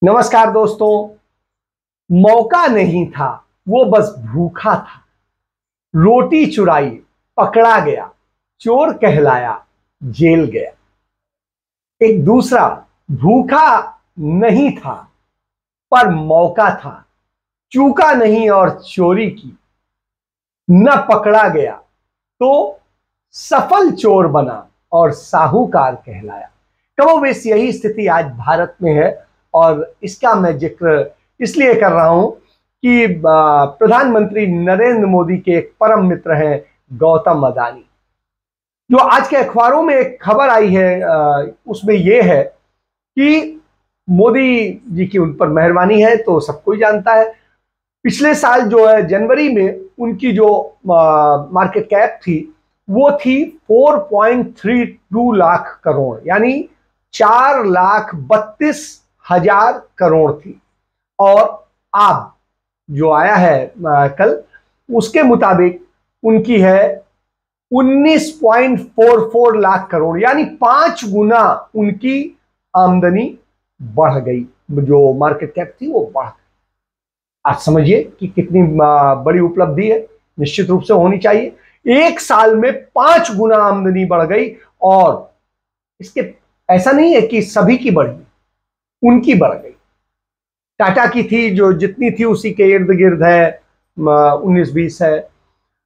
नमस्कार दोस्तों। मौका नहीं था, वो बस भूखा था। रोटी चुराई, पकड़ा गया, चोर कहलाया, जेल गया। एक दूसरा, भूखा नहीं था पर मौका था, चूका नहीं और चोरी की। न पकड़ा गया तो सफल चोर बना और साहूकार कहलाया। कमोबेश यही स्थिति आज भारत में है। और इसका मैं जिक्र इसलिए कर रहा हूं कि प्रधानमंत्री नरेंद्र मोदी के एक परम मित्र हैं गौतम अदानी। जो आज के अखबारों में एक खबर आई है, उसमें यह है कि मोदी जी की उन पर मेहरबानी है तो सबको ही जानता है। पिछले साल जो है जनवरी में उनकी जो मार्केट कैप थी वो थी 4.32 लाख करोड़, यानी 4,32,000 करोड़ थी। और अब जो आया है कल, उसके मुताबिक उनकी है 19.44 लाख करोड़, यानी 5 गुना उनकी आमदनी बढ़ गई। जो मार्केट कैप थी वो बढ़ गई। आप समझिए कि कितनी बड़ी उपलब्धि है। निश्चित रूप से होनी चाहिए। एक साल में 5 गुना आमदनी बढ़ गई। और इसके ऐसा नहीं है कि सभी की बढ़ी, उनकी बढ़ गई। टाटा की थी जो जितनी थी उसी के इर्द गिर्द है, 19-20 है।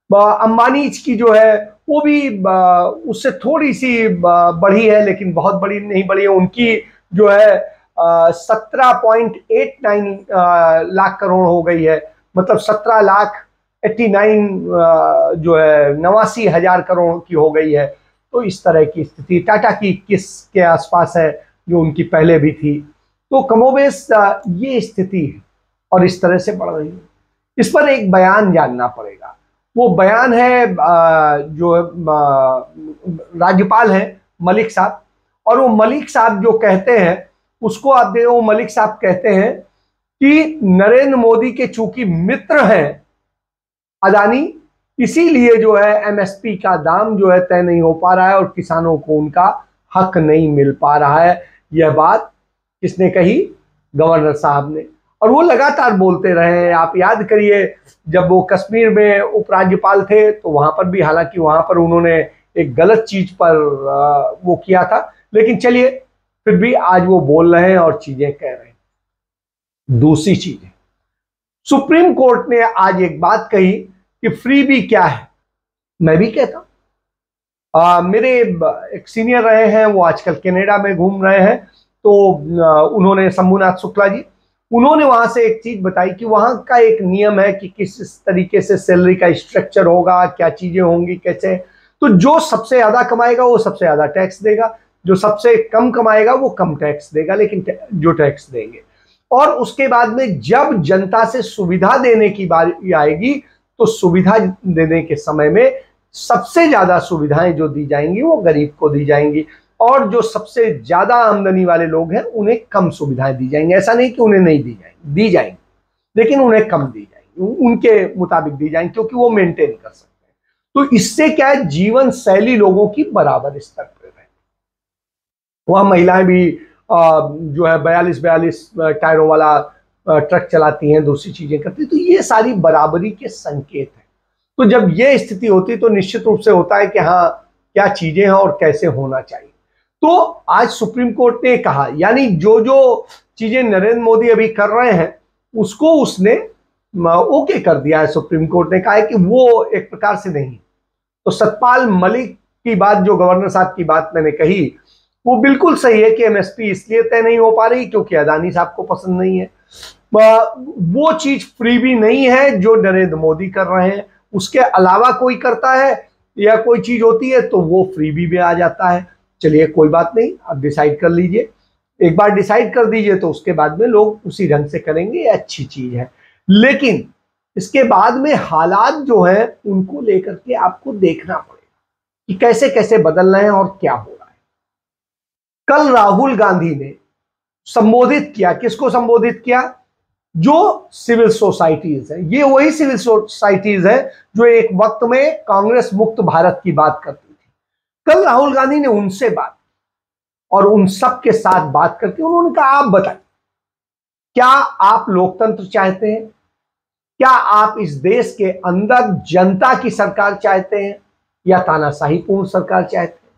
अंबानी की जो है वो भी उससे थोड़ी सी बढ़ी है, लेकिन बहुत बड़ी नहीं बढ़ी है। उनकी जो है 17.89 लाख करोड़ हो गई है। मतलब 17,89,000 जो है 89,000 करोड़ की हो गई है। तो इस तरह की स्थिति टाटा की 21 के आसपास है जो उनकी पहले भी थी। तो कमोबेश ये स्थिति है और इस तरह से बढ़ रही है। इस पर एक बयान जानना पड़ेगा। वो बयान है जो राज्यपाल हैं मलिक साहब। और वो मलिक साहब जो कहते हैं उसको आप देखो, वो मलिक साहब कहते हैं कि नरेंद्र मोदी के चूंकि मित्र हैं अदानी, इसीलिए जो है एमएसपी का दाम जो है तय नहीं हो पा रहा है और किसानों को उनका हक नहीं मिल पा रहा है। यह बात किसने कही? गवर्नर साहब ने। और वो लगातार बोलते रहे। आप याद करिए, जब वो कश्मीर में उपराज्यपाल थे तो वहां पर भी, हालांकि वहां पर उन्होंने एक गलत चीज पर वो किया था, लेकिन चलिए फिर भी आज वो बोल रहे हैं और चीजें कह रहे हैं। दूसरी चीज है, सुप्रीम कोर्ट ने आज एक बात कही कि फ्रीबी क्या है। मैं भी कहता हूं, मेरे एक सीनियर रहे हैं, वो आजकल कनाडा में घूम रहे हैं। तो उन्होंने, शंभुनाथ शुक्ला जी, उन्होंने वहां से एक चीज बताई कि वहां का एक नियम है कि किस तरीके से सैलरी का स्ट्रक्चर होगा, क्या चीजें होंगी, कैसे। तो जो सबसे ज्यादा कमाएगा वो सबसे ज्यादा टैक्स देगा, जो सबसे कम कमाएगा वो कम टैक्स देगा, लेकिन जो टैक्स देंगे। और उसके बाद में जब जनता से सुविधा देने की बारी आएगी तो सुविधा देने के समय में सबसे ज्यादा सुविधाएं जो दी जाएंगी वो गरीब को दी जाएंगी। और जो सबसे ज्यादा आमदनी वाले लोग हैं उन्हें कम सुविधाएं दी जाएंगी। ऐसा नहीं कि उन्हें नहीं दी जाएंगी, लेकिन उन्हें कम दी जाएंगी, उनके मुताबिक दी जाएंगी, क्योंकि वो मेंटेन कर सकते हैं। तो इससे क्या है, जीवन शैली लोगों की बराबर स्तर पर है। वहां महिलाएं भी जो है 42 टायरों वाला ट्रक चलाती हैं, दूसरी चीजें करती हैं। तो ये सारी बराबरी के संकेत हैं। तो जब ये स्थिति होती है तो निश्चित रूप से होता है कि हाँ, क्या चीजें हैं और कैसे होना चाहिए। तो आज सुप्रीम कोर्ट ने कहा, यानी जो जो चीजें नरेंद्र मोदी अभी कर रहे हैं उसको उसने ओके कर दिया है। सुप्रीम कोर्ट ने कहा है कि वो एक प्रकार से नहीं। तो सतपाल मलिक की बात, जो गवर्नर साहब की बात मैंने कही, वो बिल्कुल सही है कि एमएसपी इसलिए तय नहीं हो पा रही क्योंकि अदानी साहब को पसंद नहीं है। वो चीज फ्री भी नहीं है जो नरेंद्र मोदी कर रहे हैं। उसके अलावा कोई करता है या कोई चीज होती है तो वो फ्री भी आ जाता है। चलिए कोई बात नहीं, आप डिसाइड कर लीजिए। एक बार डिसाइड कर दीजिए तो उसके बाद में लोग उसी ढंग से करेंगे, ये अच्छी चीज है। लेकिन इसके बाद में हालात जो है उनको लेकर के आपको देखना पड़ेगा कि कैसे कैसे बदल रहे हैं और क्या हो रहा है। कल राहुल गांधी ने संबोधित किया, किसको संबोधित किया? जो सिविल सोसाइटीज है। ये वही सिविल सोसाइटीज है जो एक वक्त में कांग्रेस मुक्त भारत की बात करती थी। कल राहुल गांधी ने उनसे बात, और उन सब के साथ बात करके उन्होंने कहा, आप बताइए क्या आप लोकतंत्र चाहते हैं? क्या आप इस देश के अंदर जनता की सरकार चाहते हैं या तानाशाही पूर्ण सरकार चाहते हैं?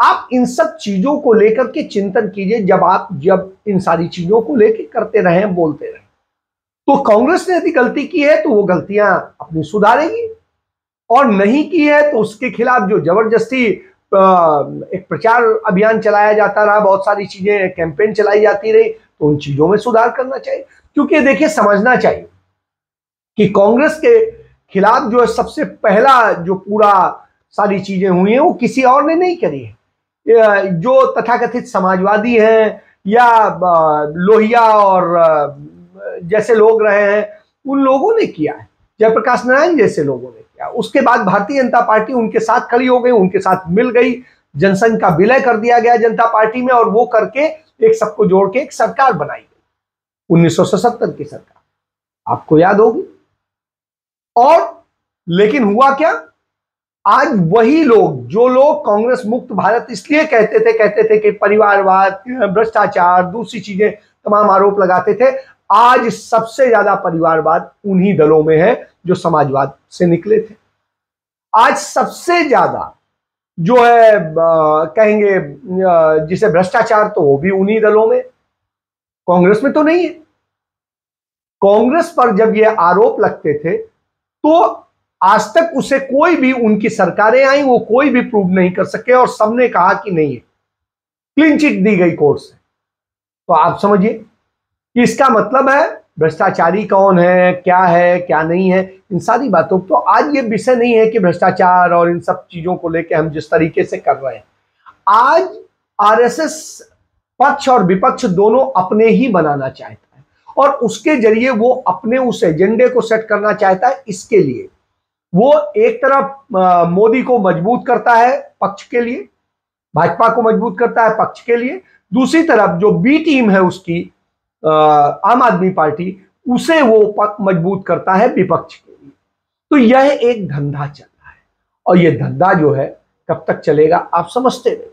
आप इन सब चीजों को लेकर के चिंतन कीजिए। जब इन सारी चीजों को लेकर करते रहे, बोलते रहे, तो कांग्रेस ने यदि गलती की है तो वो गलतियां अपनी सुधारेगी, और नहीं की है तो उसके खिलाफ जो जबरदस्ती एक प्रचार अभियान चलाया जाता रहा, बहुत सारी चीजें कैंपेन चलाई जाती रही, तो उन चीजों में सुधार करना चाहिए। क्योंकि देखिए, समझना चाहिए कि कांग्रेस के खिलाफ जो है सबसे पहला जो पूरा सारी चीजें हुई हैं वो किसी और ने नहीं करी है। जो तथाकथित समाजवादी हैं या लोहिया और जैसे लोग रहे हैं, उन लोगों ने किया है, जयप्रकाश नारायण जैसे लोगों ने किया। उसके बाद भारतीय जनता पार्टी उनके साथ खड़ी हो गई, उनके साथ मिल गई, जनसंघ का विलय कर दिया गया जनता पार्टी में, और वो करके एक सबको जोड़ के एक सरकार बनाई गई, 1977 की सरकार, आपको याद होगी। और लेकिन हुआ क्या? आज वही लोग, जो लोग कांग्रेस मुक्त भारत इसलिए कहते थे कि परिवारवाद, भ्रष्टाचार, दूसरी चीजें तमाम आरोप लगाते थे, आज सबसे ज्यादा परिवारवाद उन्हीं दलों में है जो समाजवाद से निकले थे। आज सबसे ज्यादा जो है कहेंगे जिसे भ्रष्टाचार, तो वो भी उन्हीं दलों में, कांग्रेस में तो नहीं है। कांग्रेस पर जब ये आरोप लगते थे तो आज तक उसे कोई भी, उनकी सरकारें आई, वो कोई भी प्रूव नहीं कर सके, और सबने कहा कि नहीं है, क्लीन चिट दी गई कोर्ट से। तो आप समझिए कि इसका मतलब है भ्रष्टाचारी कौन है, क्या नहीं है, इन सारी बातों। तो आज ये विषय नहीं है कि भ्रष्टाचार और इन सब चीजों को लेकर हम जिस तरीके से कर रहे हैं, आज आरएसएस पक्ष और विपक्ष दोनों अपने ही बनाना चाहता है, और उसके जरिए वो अपने उस एजेंडे को सेट करना चाहता है। इसके लिए वो एक तरफ मोदी को मजबूत करता है पक्ष के लिए, भाजपा को मजबूत करता है पक्ष के लिए, दूसरी तरफ जो बी टीम है उसकी, आम आदमी पार्टी, उसे वो मजबूत करता है विपक्ष के लिए। तो यह एक धंधा चल रहा है, और यह धंधा जो है कब तक चलेगा आप समझते नहीं।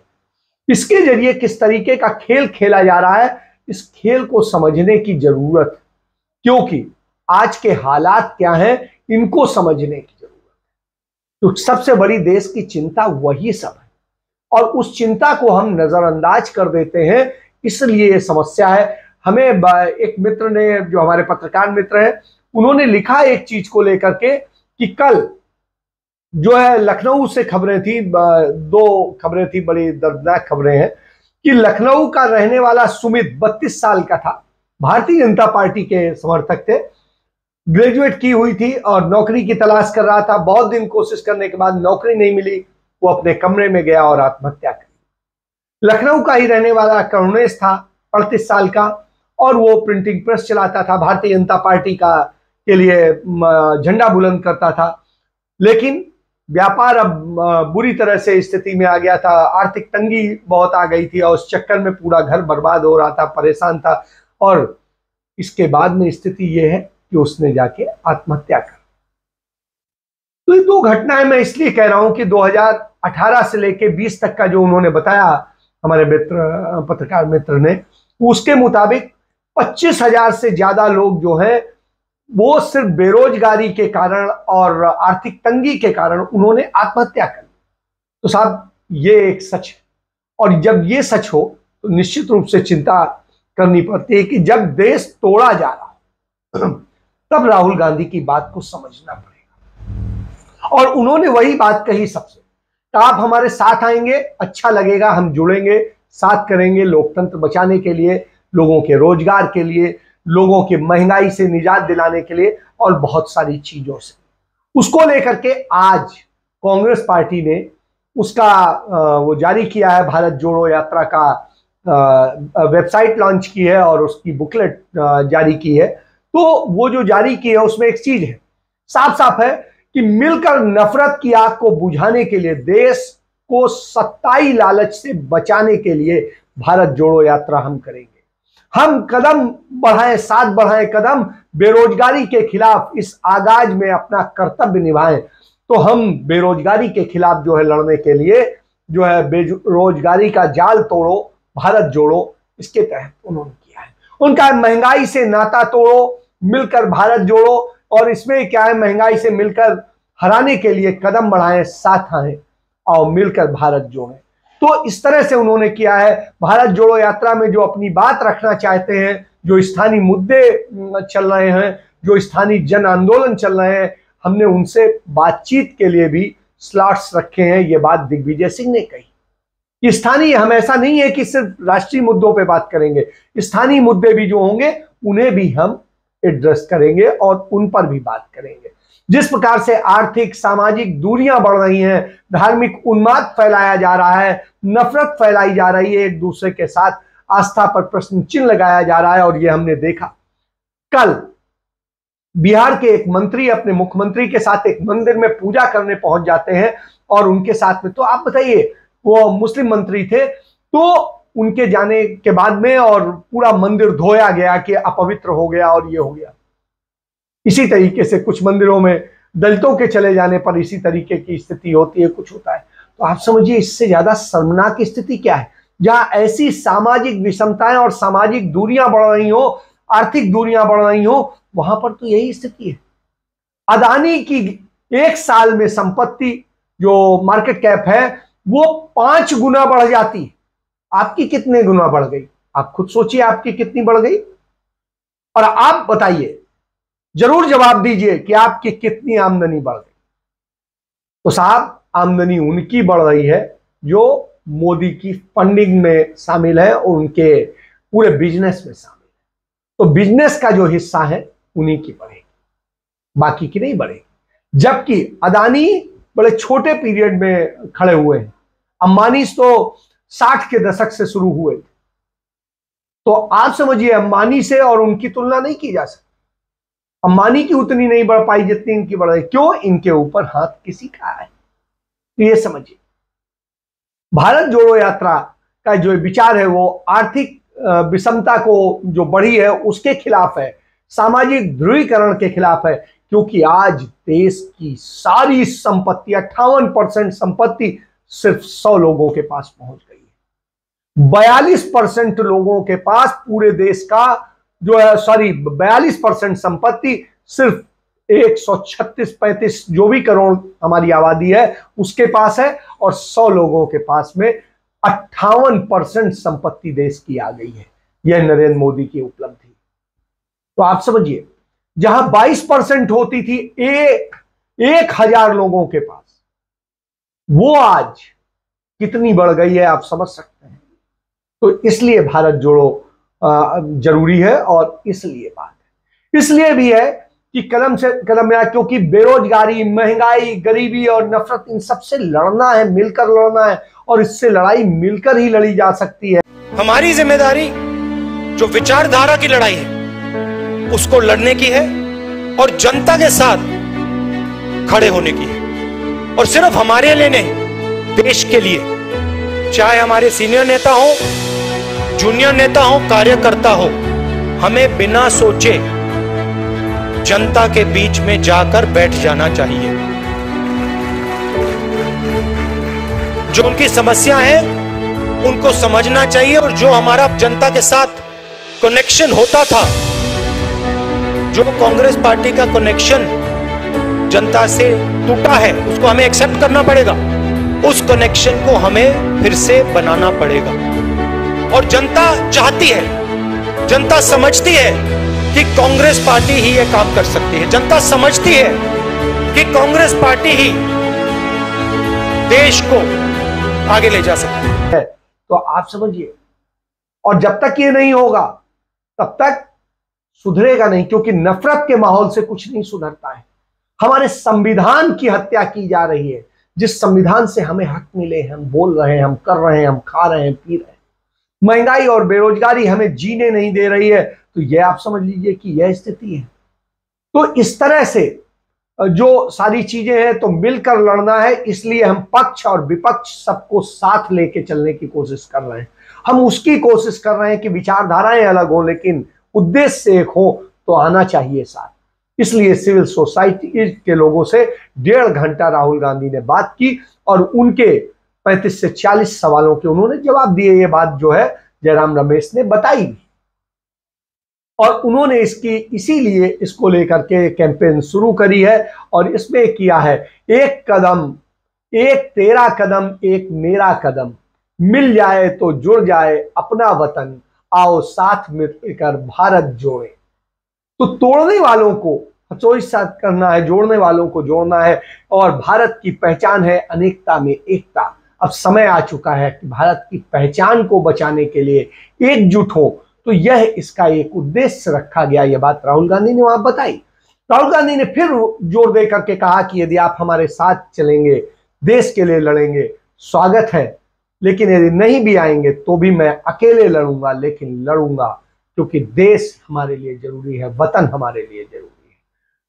इसके जरिए किस तरीके का खेल खेला जा रहा है, इस खेल को समझने की जरूरत है, क्योंकि आज के हालात क्या हैं इनको समझने की जरूरत है। तो सबसे बड़ी देश की चिंता वही सब है, और उस चिंता को हम नजरअंदाज कर देते हैं, इसलिए ये समस्या है। हमें एक मित्र ने, जो हमारे पत्रकार मित्र हैं, उन्होंने लिखा एक चीज को लेकर के कि कल जो है लखनऊ से खबरें थी, दो खबरें थी, बड़ी दर्दनाक खबरें हैं, कि लखनऊ का रहने वाला सुमित 32 साल का था, भारतीय जनता पार्टी के समर्थक थे, ग्रेजुएट की हुई थी और नौकरी की तलाश कर रहा था। बहुत दिन कोशिश करने के बाद नौकरी नहीं मिली, वो अपने कमरे में गया और आत्महत्या की। लखनऊ का ही रहने वाला करुणेश था, 38 साल का, और वो प्रिंटिंग प्रेस चलाता था, भारतीय जनता पार्टी का के लिए झंडा बुलंद करता था। लेकिन व्यापार अब बुरी तरह से स्थिति में आ गया था, आर्थिक तंगी बहुत आ गई थी, और उस चक्कर में पूरा घर बर्बाद हो रहा था, परेशान था, और इसके बाद में स्थिति यह है कि उसने जाके आत्महत्या कर। तो ये दो घटनाएं मैं इसलिए कह रहा हूं कि 2018 से लेके 20 तक का जो उन्होंने बताया हमारे मित्र, पत्रकार मित्र ने, उसके मुताबिक 25,000 से ज्यादा लोग जो हैं वो सिर्फ बेरोजगारी के कारण और आर्थिक तंगी के कारण उन्होंने आत्महत्या कर ली। तो साहब ये एक सच है, और जब ये सच हो तो निश्चित रूप से चिंता करनी पड़ती है कि जब देश तोड़ा जा रहा हो तब राहुल गांधी की बात को समझना पड़ेगा। और उन्होंने वही बात कही सबसे, तो आप हमारे साथ आएंगे, अच्छा लगेगा, हम जुड़ेंगे, साथ करेंगे लोकतंत्र बचाने के लिए, लोगों के रोजगार के लिए, लोगों की महंगाई से निजात दिलाने के लिए, और बहुत सारी चीजों से। उसको लेकर के आज कांग्रेस पार्टी ने उसका वो जारी किया है, भारत जोड़ो यात्रा का वेबसाइट लॉन्च की है और उसकी बुकलेट जारी की है। तो वो जो जारी की है उसमें एक चीज है, साफ साफ है कि मिलकर नफरत की आग को बुझाने के लिए, देश को सत्ताई लालच से बचाने के लिए भारत जोड़ो यात्रा हम करेंगे। हम कदम बढ़ाएं, साथ बढ़ाएं कदम, बेरोजगारी के खिलाफ इस आगाज में अपना कर्तव्य निभाएं। तो हम बेरोजगारी के खिलाफ जो है लड़ने के लिए, जो है बेरोजगारी का जाल तोड़ो, भारत जोड़ो, इसके तहत उन्होंने किया है। उनका महंगाई से नाता तोड़ो, मिलकर भारत जोड़ो, और इसमें क्या है, महंगाई से मिलकर हराने के लिए कदम बढ़ाएं, साथ आए और मिलकर भारत जोड़ें। तो इस तरह से उन्होंने किया है। भारत जोड़ो यात्रा में जो अपनी बात रखना चाहते हैं, जो स्थानीय मुद्दे चल रहे हैं, जो स्थानीय जन आंदोलन चल रहे हैं, हमने उनसे बातचीत के लिए भी स्लॉट्स रखे हैं। ये बात दिग्विजय सिंह ने कही कि स्थानीय, हम ऐसा नहीं है कि सिर्फ राष्ट्रीय मुद्दों पे बात करेंगे, स्थानीय मुद्दे भी जो होंगे उन्हें भी हम एड्रेस करेंगे और उन पर भी बात करेंगे। जिस प्रकार से आर्थिक सामाजिक दूरियां बढ़ रही हैं, धार्मिक उन्माद फैलाया जा रहा है, नफरत फैलाई जा रही है, एक दूसरे के साथ आस्था पर प्रश्न चिन्ह लगाया जा रहा है, और यह हमने देखा। कल बिहार के एक मंत्री अपने मुख्यमंत्री के साथ एक मंदिर में पूजा करने पहुंच जाते हैं, और उनके साथ में, तो आप बताइए, वो मुस्लिम मंत्री थे, तो उनके जाने के बाद में और पूरा मंदिर धोया गया कि अपवित्र हो गया और ये हो गया। इसी तरीके से कुछ मंदिरों में दलितों के चले जाने पर इसी तरीके की स्थिति होती है, कुछ होता है। तो आप समझिए इससे ज्यादा शर्मनाक स्थिति क्या है, जहां ऐसी सामाजिक विषमताएं और सामाजिक दूरियां बढ़ रही हो, आर्थिक दूरियां बढ़ रही हो, वहां पर तो यही स्थिति है। अदानी की एक साल में संपत्ति जो मार्केट कैप है वो 5 गुना बढ़ जाती है। आपकी कितने गुना बढ़ गई? आप खुद सोचिए, आपकी कितनी बढ़ गई, और आप बताइए, जरूर जवाब दीजिए कि आपकी कितनी आमदनी बढ़ गई। तो साहब, आमदनी उनकी बढ़ रही है जो मोदी की फंडिंग में शामिल है और उनके पूरे बिजनेस में शामिल है। तो बिजनेस का जो हिस्सा है उन्हीं की बढ़ेगी, बाकी की नहीं बढ़ेगी। जबकि अदानी बड़े छोटे पीरियड में खड़े हुए हैं, अंबानी तो 60 के दशक से शुरू हुए थे। तो आप समझिए, अंबानी से और उनकी तुलना नहीं की जा सकती। अंबानी की उतनी नहीं बढ़ पाई जितनी इनकी बढ़ रही। क्यों? इनके ऊपर हाथ किसी का है। तो ये समझिए, भारत जोड़ो यात्रा का जो विचार है वो आर्थिक विषमता को जो बढ़ी है उसके खिलाफ है, सामाजिक ध्रुवीकरण के खिलाफ है। क्योंकि आज देश की सारी संपत्ति, 58% संपत्ति सिर्फ 100 लोगों के पास पहुंच गई है। 42% लोगों के पास पूरे देश का जो है, 42% संपत्ति सिर्फ 136-35 जो भी करोड़ हमारी आबादी है उसके पास है, और 100 लोगों के पास में 58% संपत्ति देश की आ गई है। यह नरेंद्र मोदी की उपलब्धि। तो आप समझिए, जहां 22% होती थी 1000 लोगों के पास, वो आज कितनी बढ़ गई है आप समझ सकते हैं। तो इसलिए भारत जोड़ो जरूरी है, और इसलिए बात है, इसलिए भी है कि कदम से कदम मिला, क्योंकि बेरोजगारी, महंगाई, गरीबी और नफरत, इन सबसे लड़ना है, मिलकर लड़ना है, और इससे लड़ाई मिलकर ही लड़ी जा सकती है। हमारी जिम्मेदारी जो विचारधारा की लड़ाई है उसको लड़ने की है, और जनता के साथ खड़े होने की है, और सिर्फ हमारे लिए नहीं, देश के लिए। चाहे हमारे सीनियर नेता हो, जूनियर नेता हो, कार्यकर्ता हो, हमें बिना सोचे जनता के बीच में जाकर बैठ जाना चाहिए। जो उनकी समस्या है उनको समझना चाहिए, और जो हमारा जनता के साथ कनेक्शन होता था, जो कांग्रेस पार्टी का कनेक्शन जनता से टूटा है, उसको हमें एक्सेप्ट करना पड़ेगा। उस कनेक्शन को हमें फिर से बनाना पड़ेगा। और जनता चाहती है, जनता समझती है कि कांग्रेस पार्टी ही ये काम कर सकती है। जनता समझती है कि कांग्रेस पार्टी ही देश को आगे ले जा सकती है। तो आप समझिए, और जब तक ये नहीं होगा तब तक सुधरेगा नहीं, क्योंकि नफरत के माहौल से कुछ नहीं सुधरता है। हमारे संविधान की हत्या की जा रही है, जिस संविधान से हमें हक मिले, हम बोल रहे हैं, हम कर रहे हैं, हम खा रहे हैं, पी रहे हैं। महंगाई और बेरोजगारी हमें जीने नहीं दे रही है। तो यह आप समझ लीजिए कि यह स्थिति है। तो इस तरह से जो सारी चीजें हैं, तो मिलकर लड़ना है। इसलिए हम पक्ष और विपक्ष सबको साथ लेके चलने की कोशिश कर रहे हैं। हम उसकी कोशिश कर रहे हैं कि विचारधाराएं अलग हो, लेकिन उद्देश्य एक हो, तो आना चाहिए साथ। इसलिए सिविल सोसाइटी के लोगों से 1.5 घंटा राहुल गांधी ने बात की, और उनके 35 से 40 सवालों के उन्होंने जवाब दिए। ये बात जो है जयराम रमेश ने बताई। और उन्होंने इसीलिए इसको लेकर के कैंपेन शुरू करी है और इसमें किया है, एक कदम, एक तेरा कदम, एक मेरा कदम, मिल जाए तो जुड़ जाए अपना वतन, आओ साथ मिलकर भारत जोड़े। तो तोड़ने वालों को हतोत्साहित करना है, जोड़ने वालों को जोड़ना है। और भारत की पहचान है अनेकता में एकता। अब समय आ चुका है कि भारत की पहचान को बचाने के लिए एकजुट हो। तो यह इसका एक उद्देश्य रखा गया। यह बात राहुल गांधी ने वहां बताई। राहुल गांधी ने फिर जोर दे करके कहा कि यदि आप हमारे साथ चलेंगे, देश के लिए लड़ेंगे, स्वागत है, लेकिन यदि नहीं भी आएंगे तो भी मैं अकेले लड़ूंगा, लेकिन लड़ूंगा क्योंकि देश हमारे लिए जरूरी है, वतन हमारे लिए जरूरी है।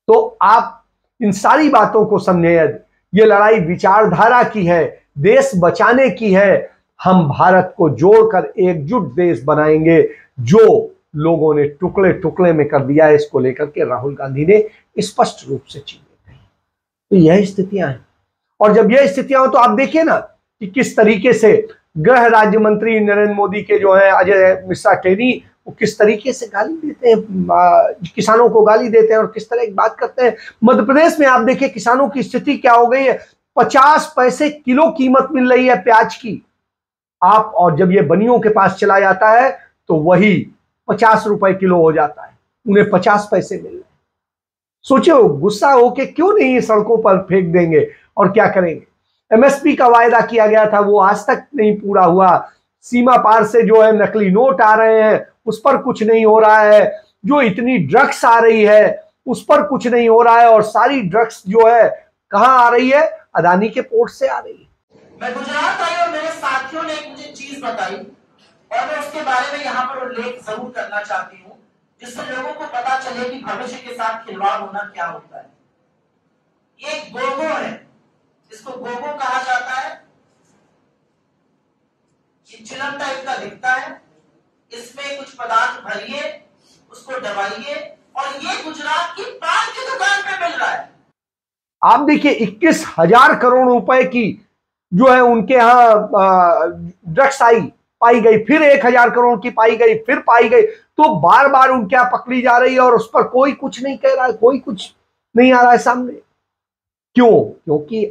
तो आप इन सारी बातों को समझे। ये लड़ाई विचारधारा की है, देश बचाने की है। हम भारत को जोड़कर एकजुट देश बनाएंगे, जो लोगों ने टुकड़े टुकड़े में कर दिया है। इसको लेकर के राहुल गांधी ने स्पष्ट रूप से चीजें कही। तो यह स्थितियां हैं। और जब यह स्थितियां हो तो आप देखिए ना कि किस तरीके से गृह राज्य मंत्री नरेंद्र मोदी के जो है अजय मिश्रा टेनी, वो किस तरीके से गाली देते हैं, किसानों को गाली देते हैं और किस तरह की बात करते हैं। मध्य प्रदेश में आप देखिए किसानों की स्थिति क्या हो गई है। 50 पैसे किलो कीमत मिल रही है प्याज की। आप और जब ये बनियों के पास चला जाता है तो वही 50 रुपए किलो हो जाता है, उन्हें 50 पैसे मिल रहे हैं। सोचो गुस्सा होके क्यों नहीं सड़कों पर फेंक देंगे और क्या करेंगे। एमएसपी का वायदा किया गया था, वो आज तक नहीं पूरा हुआ। सीमा पार से जो है नकली नोट आ रहे हैं, उस पर कुछ नहीं हो रहा है। जो इतनी ड्रग्स आ रही है उस पर कुछ नहीं हो रहा है। और सारी ड्रग्स जो है कहां आ रही है, अदानी के पोर्ट से आ रही है। मैं गुजरात आई और मेरे साथियों ने एक मुझे चीज बताई और मैं उसके बारे में यहाँ पर उल्लेख जरूर करना चाहती हूँ, जिससे लोगों को पता चले कि भविष्य के साथ खिलवाड़ होना क्या होता है। ये गोगो है, इसको गोगो कहा जाता है। ये चिलम टाइप का दिखता है, इसमें कुछ पदार्थ भरिए, उसको दबाइए और ये गुजरात की पान की दुकान पे मिल रहा है। आप देखिए 21,000 करोड़ रुपए की जो है उनके यहाँ ड्रग्स पाई गई, फिर 1,000 करोड़ की पाई गई, फिर पाई गई। तो बार बार उनके यहाँ पकड़ी जा रही है और उस पर कोई कुछ नहीं कह रहा है, कोई कुछ नहीं आ रहा है सामने। क्यों? क्योंकि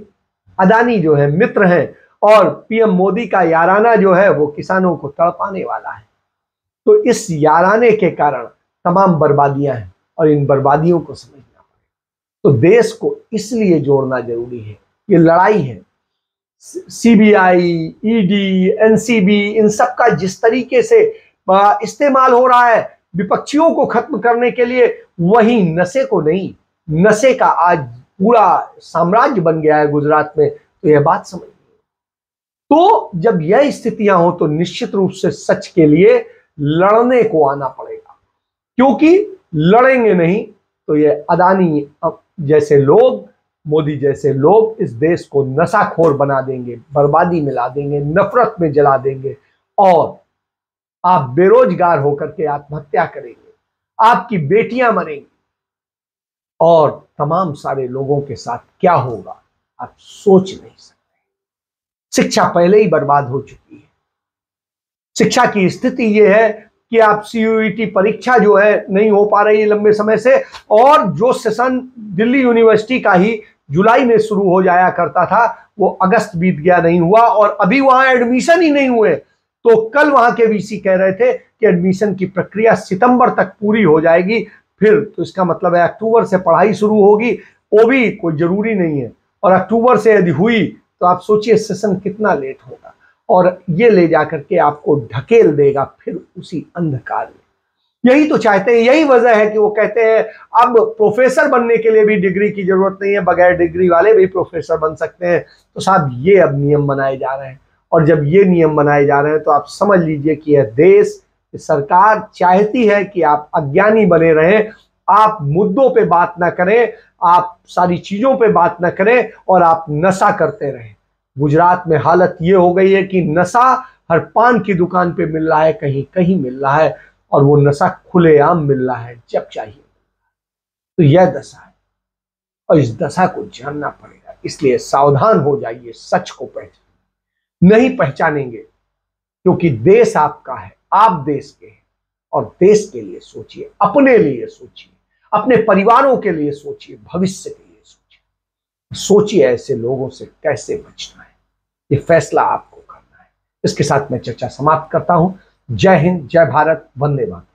अदानी जो है मित्र हैं और पीएम मोदी का याराना जो है वो किसानों को तड़पाने वाला है। तो इस याराने के कारण तमाम बर्बादियां हैं और इन बर्बादियों को समझना पड़ेगा। तो देश को इसलिए जोड़ना जरूरी है। ये लड़ाई है। सीबीआई, ईडी, एनसीबी, इन सब का जिस तरीके से इस्तेमाल हो रहा है विपक्षियों को खत्म करने के लिए, वही नशे को नहीं, नशे का आज पूरा साम्राज्य बन गया है गुजरात में। तो यह बात समझिए। तो जब यह स्थितियां हो तो निश्चित रूप से सच के लिए लड़ने को आना पड़ेगा, क्योंकि लड़ेंगे नहीं तो ये अदानी जैसे लोग, मोदी जैसे लोग इस देश को नशाखोर बना देंगे, बर्बादी में ला देंगे, नफरत में जला देंगे और आप बेरोजगार होकर के आत्महत्या करेंगे, आपकी बेटियां मरेंगी और तमाम सारे लोगों के साथ क्या होगा आप सोच नहीं सकते। शिक्षा पहले ही बर्बाद हो चुकी है। शिक्षा की स्थिति यह है कि आप सीयूईटी परीक्षा जो है नहीं हो पा रही है लंबे समय से, और जो सेशन दिल्ली यूनिवर्सिटी का ही जुलाई में शुरू हो जाया करता था वो अगस्त बीत गया, नहीं हुआ और अभी वहां एडमिशन ही नहीं हुए। तो कल वहां के वीसी कह रहे थे कि एडमिशन की प्रक्रिया सितंबर तक पूरी हो जाएगी। फिर तो इसका मतलब है अक्टूबर से पढ़ाई शुरू होगी, वो भी कोई जरूरी नहीं है। और अक्टूबर से यदि हुई तो आप सोचिए सेशन कितना लेट होगा और ये ले जाकर के आपको ढकेल देगा फिर उसी अंधकार में। यही तो चाहते हैं, यही वजह है कि वो कहते हैं अब प्रोफेसर बनने के लिए भी डिग्री की जरूरत नहीं है, बगैर डिग्री वाले भी प्रोफेसर बन सकते हैं। तो साहब ये अब नियम बनाए जा रहे हैं और जब ये नियम बनाए जा रहे हैं तो आप समझ लीजिए कि यह देश, सरकार चाहती है कि आप अज्ञानी बने रहें, आप मुद्दों पे बात ना करें, आप सारी चीजों पे बात ना करें और आप नशा करते रहें। गुजरात में हालत ये हो गई है कि नशा हर पान की दुकान पे मिल रहा है, कहीं कहीं मिल रहा है और वो नशा खुलेआम मिल रहा है जब चाहिए। तो यह दशा है और इस दशा को जानना पड़ेगा। इसलिए सावधान हो जाइए, सच को पहचानिए। नहीं पहचानेंगे क्योंकि देश आपका है, आप देश के हैं और देश के लिए सोचिए, अपने लिए सोचिए, अपने परिवारों के लिए सोचिए, भविष्य के लिए सोचिए। सोचिए ऐसे लोगों से कैसे बचना है, ये फैसला आपको करना है। इसके साथ मैं चर्चा समाप्त करता हूं। जय हिंद, जय भारत, वंदे मातरम।